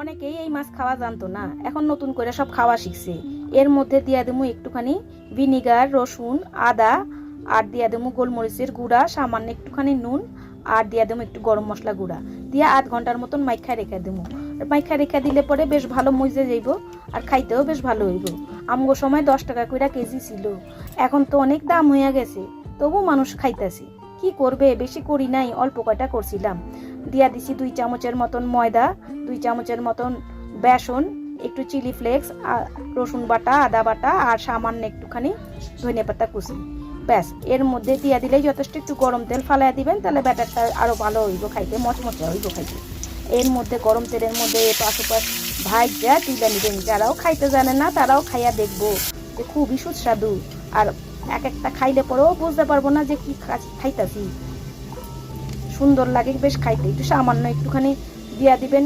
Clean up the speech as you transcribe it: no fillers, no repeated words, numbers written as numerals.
অনেকেই এই মাছ খাওয়া জানতো না, এখন নতুন করে সব খাওয়া শিখছে। এর মধ্যে দিয়া দেবো একটুখানি ভিনিগার, রসুন, আদা, আর দিয়া দেবো গোলমরিচের গুঁড়া, সামান্য একটুখানি নুন, আর দিয়া দেবো একটু গরম মশলা গুঁড়া দিয়ে 8 ঘন্টার মতন মাইখা রেখে দেবো। মাইখা রেখে দিলে পরে বেশ ভালো মজে যাইব, আর খাইতেও বেশ ভালো হইব। আমগো সময় 10 টাকা করে কেজি ছিল, এখন তো অনেক দাম হইয়া গেছে, তবু মানুষ খাইতেছে। কি করবে, বেশি করি নাই, অল্প কয়টা করছিলাম। দিয়া দিছি 2 চামচের মতন ময়দা, 2 চামচের মতন বেসন, একটু চিলি ফ্লেক্স, রসুন বাটা, আদা বাটা, আর সামান্য একটুখানি ধনিয়া পাতা কুচি। ব্যাস, এর মধ্যে দিয়া দিলেই যথেষ্ট। একটু গরম তেল ফালাইয়া দিবেন, তাহলে ব্যাটারটা আরো ভালো হইব খাইতে, মচমচা হইব খাইতে। এর মধ্যে গরম তেলের মধ্যে এপাশ ওপাশ ভাইজা তুলে নিবেন। যারাও খাইতে জানে না তারাও খাইয়া দেখবো যে খুবই সুস্বাদু। আর এক একটা খাইলে পরেও বুঝতে পারবো না যে কি খাইতাছি। সুন্দর লাগে বেশ খাইতে। একটু সামান্য একটুখানি দিয়া দিবেন